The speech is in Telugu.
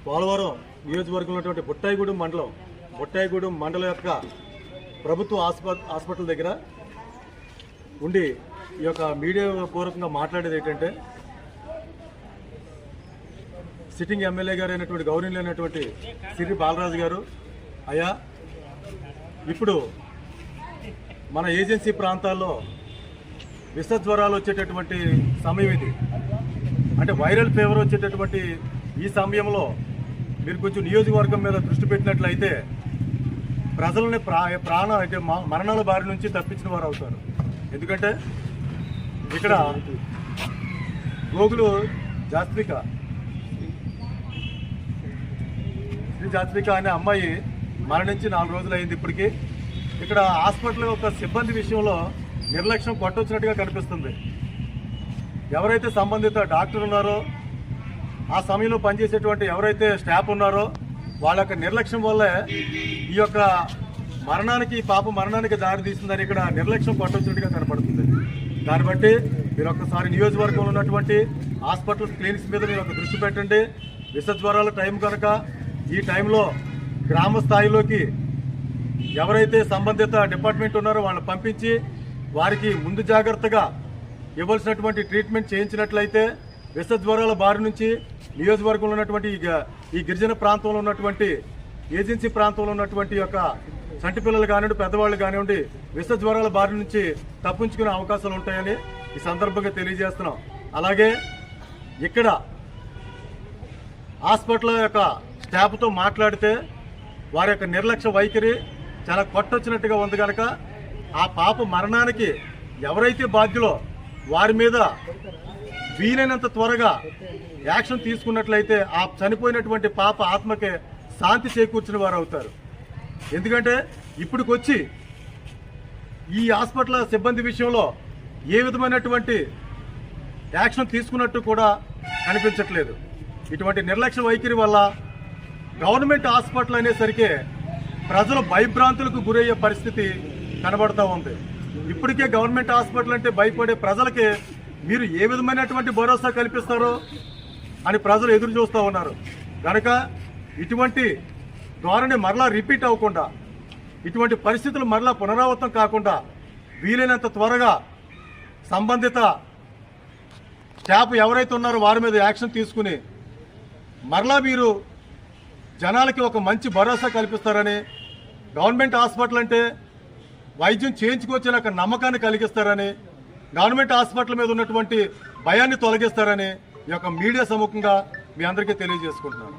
పోలవరం నియోజకవర్గంలో ఉన్నటువంటి బుట్టాయిగూడెం మండలం యొక్క ప్రభుత్వ హాస్పిటల్ దగ్గర ఉండి ఈ యొక్క మీడియా పూర్వకంగా మాట్లాడేది ఏంటంటే, సిట్టింగ్ ఎమ్మెల్యే గారు అయినటువంటి గౌరవనీయులైనటువంటి సిరి బాలరాజు గారు, అయ్యా ఇప్పుడు మన ఏజెన్సీ ప్రాంతాల్లో విష జ్వరాలు వచ్చేటటువంటి సమయం ఇది, అంటే వైరల్ ఫీవర్ వచ్చేటటువంటి ఈ సమయంలో మీరు కొంచెం నియోజకవర్గం మీద దృష్టి పెట్టినట్లయితే ప్రజలని మరణాల బారి నుంచి తప్పించిన వారు అవుతారు. ఎందుకంటే ఇక్కడ గోగులు జాస్మిక అనే అమ్మాయి మరణించి 4 రోజులు అయింది. ఇప్పటికీ ఇక్కడ హాస్పిటల్ యొక్క సిబ్బంది విషయంలో నిర్లక్ష్యం కొట్టొచ్చినట్టుగా కనిపిస్తుంది. ఎవరైతే సంబంధిత డాక్టర్ ఉన్నారో, ఆ సమయంలో పనిచేసేటువంటి ఎవరైతే స్టాఫ్ ఉన్నారో వాళ్ళ యొక్క నిర్లక్ష్యం వల్లే ఈ యొక్క మరణానికి దారి తీస్తుందని ఇక్కడ నిర్లక్ష్యం కొట్టొచ్చినట్టుగా కనపడుతుంది. దాన్ని బట్టి మీరు ఒక్కసారి నియోజకవర్గంలో ఉన్నటువంటి హాస్పిటల్ క్లినిక్స్ మీద మీరు ఒక దృష్టి పెట్టండి. విష జ్వరాల టైం కనుక ఈ టైంలో గ్రామ స్థాయిలోకి ఎవరైతే సంబంధిత డిపార్ట్మెంట్ ఉన్నారో వాళ్ళని పంపించి వారికి ముందు జాగ్రత్తగా ఇవ్వాల్సినటువంటి ట్రీట్మెంట్ చేయించినట్లయితే విష జ్వరాల బారి నుంచి నియోజకవర్గంలో ఉన్నటువంటి ఈ గిరిజన ప్రాంతంలో ఉన్నటువంటి ఏజెన్సీ ప్రాంతంలో ఉన్నటువంటి యొక్క చంటి పిల్లలు కానివ్వండి, పెద్దవాళ్ళు కానివ్వండి, విష జ్వరాల బారి నుంచి తప్పించుకునే అవకాశాలు ఉంటాయని ఈ సందర్భంగా తెలియజేస్తున్నాం. అలాగే ఇక్కడ హాస్పిటల్ యొక్క స్టాఫ్తో మాట్లాడితే వారి యొక్క నిర్లక్ష్య వైఖరి చాలా కొట్టొచ్చినట్టుగా ఉంది. కనుక ఆ పాప మరణానికి ఎవరైతే బాధ్యులో వారి మీద వీలైనంత త్వరగా యాక్షన్ తీసుకున్నట్లయితే ఆ చనిపోయినటువంటి పాప ఆత్మకే శాంతి చేకూర్చిన వారు అవుతారు. ఎందుకంటే ఇప్పటికొచ్చి ఈ హాస్పిటల్ సిబ్బంది విషయంలో ఏ విధమైనటువంటి యాక్షన్ తీసుకున్నట్టు కూడా కనిపించట్లేదు. ఇటువంటి నిర్లక్ష్య వైఖరి వల్ల గవర్నమెంట్ హాస్పిటల్ అనేసరికి ప్రజలు భయభ్రాంతులకు గురయ్యే పరిస్థితి కనబడతా ఉంది. ఇప్పటికే గవర్నమెంట్ హాస్పిటల్ అంటే భయపడే ప్రజలకి మీరు ఏ విధమైనటువంటి భరోసా కల్పిస్తారో అని ప్రజలు ఎదురు చూస్తూ ఉన్నారు. కనుక ఇటువంటి ధోరణి మరలా రిపీట్ అవ్వకుండా, ఇటువంటి పరిస్థితులు మరలా పునరావృతం కాకుండా వీలైనంత త్వరగా సంబంధిత స్టాఫ్ ఎవరైతే ఉన్నారో వారి మీద యాక్షన్ తీసుకుని మరలా మీరు జనాలకి ఒక మంచి భరోసా కల్పిస్తారని, గవర్నమెంట్ హాస్పిటల్ అంటే వైద్యం చేయించుకొచ్చిన ఒక నమ్మకాన్ని కలిగిస్తారని, గవర్నమెంట్ హాస్పిటల్ మీద ఉన్నటువంటి భయాన్ని తొలగిస్తారని ఈ యొక్క మీడియా సముఖంగా మీ అందరికీ తెలియజేసుకుంటున్నాను.